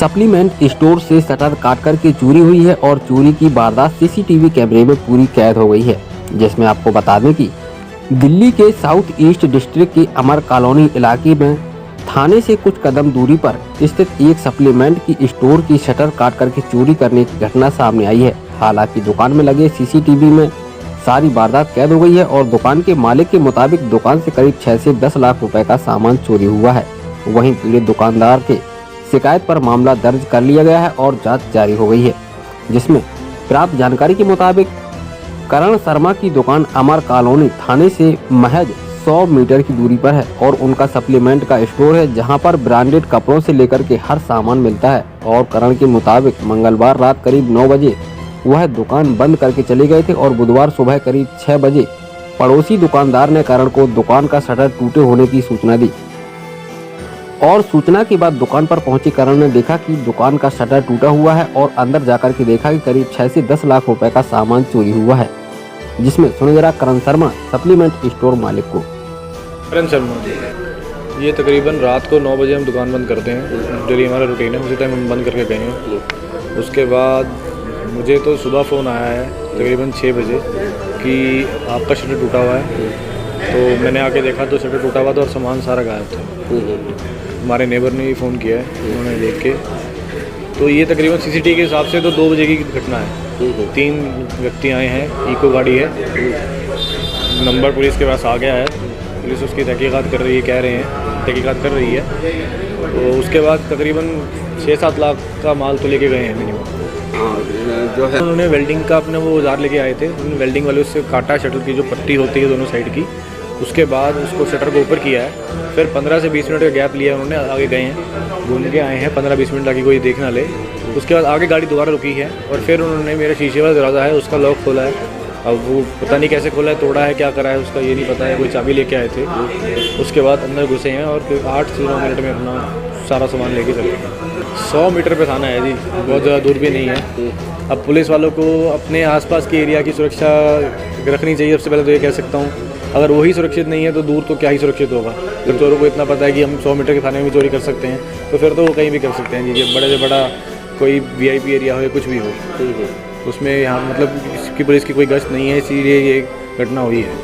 Supplement store से shutter काट कर के चोरी हुई है और चोरी की वारदात सीसीटीवी कैमरे में पूरी कैद हो गई है। जिसमें आपको बता दें कि दिल्ली के साउथ ईस्ट डिस्ट्रिक्ट की अमर कॉलोनी इलाके में थाने से कुछ कदम दूरी पर स्थित एक सप्लीमेंट की स्टोर की शटर काट करके चोरी करने की घटना सामने आई है। हालांकि दुकान में लगे सीसीटीवी में सारी वारदात कैद हो गई है और दुकान के मालिक के मुताबिक दुकान से करीब 6 से 10 लाख रुपए का सामान चोरी हुआ है। वहीं पीड़ित दुकानदार के शिकायत पर मामला दर्ज कर लिया गया है और जांच जारी हो गई है। जिसमें प्राप्त जानकारी के मुताबिक करण शर्मा की दुकान अमर कॉलोनी थाने से महज 100 मीटर की दूरी पर है और उनका सप्लीमेंट का स्टोर है जहां पर ब्रांडेड कपड़ों से लेकर के हर सामान मिलता है। और करण के मुताबिक मंगलवार रात करीब 9 बजे वह दुकान बंद करके चले गए थे और बुधवार सुबह करीब 6 बजे पड़ोसी दुकानदार ने करण को दुकान का शटर टूटे होने की सूचना दी और सूचना के बाद दुकान पर पहुंचे करण ने देखा कि दुकान का शटर टूटा हुआ है और अंदर जाकर के देखा कि करीब 6 से 10 लाख रुपए का सामान चोरी हुआ है। जिसमें सुने जरा करण शर्मा सप्लीमेंट स्टोर मालिक को। करण शर्मा, ये तकरीबन रात को 9 बजे हम दुकान बंद करते हैं, डेली हमारा रूटीन है, उसी टाइम हम बंद करके गए हैं। उसके बाद मुझे तो सुबह फ़ोन आया है तकरीबन 6 बजे कि आपका शटर टूटा हुआ है। तो मैंने आके देखा तो शटर टूटा हुआ था और सामान सारा गायब था। हमारे नेबर ने ही फ़ोन किया है, उन्होंने देख के। तो ये तकरीबन सीसीटीवी के हिसाब से तो 2 बजे की घटना है। 3 व्यक्ति आए हैं, इको गाड़ी है, नंबर पुलिस के पास आ गया है, पुलिस उसकी तहकीकात कर रही है, कह रहे हैं तहकीकात कर रही है। तो उसके बाद तकरीबन 6-7 लाख का माल तो लेके गए हैं मिनिमम। जो है उन्होंने वेल्डिंग का अपने वो औजार लेके आए थे, उन्होंने वेल्डिंग वाले उससे काटा शटर की जो पट्टी होती है दोनों साइड की। उसके बाद उसको शटर को ऊपर किया है, फिर 15 से 20 मिनट का गैप लिया उन्होंने, आगे गए हैं, घूम के आए हैं 15-20 मिनट ताकि कोई देख ना ले। उसके बाद आगे गाड़ी दोबारा रुकी है और फिर उन्होंने मेरा शीशे वाला दरवाज़ा है उसका लॉक खोला है। अब वो पता नहीं कैसे खोला है, तोड़ा है, क्या करा है उसका ये नहीं पता है, कोई चाबी लेके आए थे। उसके बाद अंदर घुसे हैं और फिर 8 से 9 मिनट में अपना सारा सामान लेके चले गए। 100 मीटर पे थाना है जी, बहुत ज़्यादा दूर भी नहीं है। अब पुलिस वालों को अपने आसपास के एरिया की सुरक्षा रखनी चाहिए। सबसे पहले तो ये कह सकता हूँ, अगर वही सुरक्षित नहीं है तो दूर तो क्या ही सुरक्षित होगा। जब चोरों को इतना पता है कि हम 100 मीटर के थाने में चोरी कर सकते हैं तो फिर तो वो कहीं भी कर सकते हैं जी। बड़े से बड़ा कोई VIP एरिया हो या कुछ भी हो, उसमें यहाँ मतलब इसकी पुलिस की कोई गश्त नहीं है, इसीलिए ये घटना हुई है।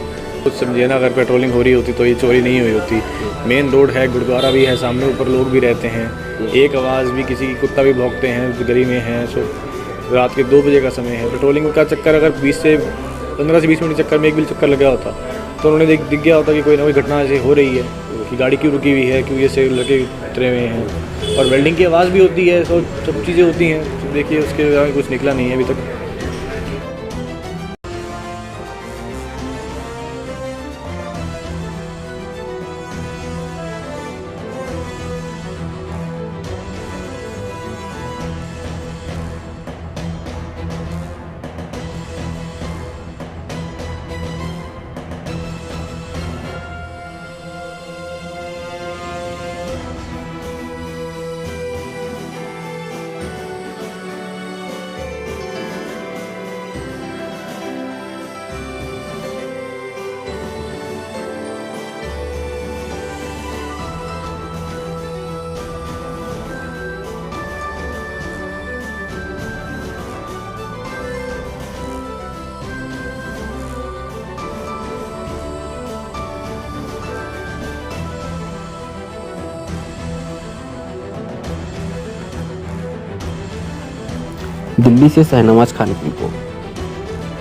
कुछ समझिए ना, अगर पेट्रोलिंग हो रही होती तो ये चोरी नहीं हुई होती। मेन रोड है, गुरुद्वारा भी है सामने, ऊपर लोग भी रहते हैं, एक आवाज़ भी, किसी की कुत्ता भी भौंकते हैं, गली में हैं। सो रात के 2 बजे का समय है। पेट्रोलिंग का चक्कर अगर 15 से 20 मिनट के चक्कर में एक भी चक्कर लगा होता तो उन्होंने दिख गया होता कि कोई ना कोई घटना ऐसे हो रही है, कि गाड़ी क्यों रुकी हुई है, क्यों ये से लगे उतरे हुए हैं, और वेल्डिंग की आवाज़ भी होती है। सब चीज़ें होती हैं। तो देखिए उसके बाद कुछ निकला नहीं है अभी तक। दिल्ली से शहनवाज खान की रिपोर्ट।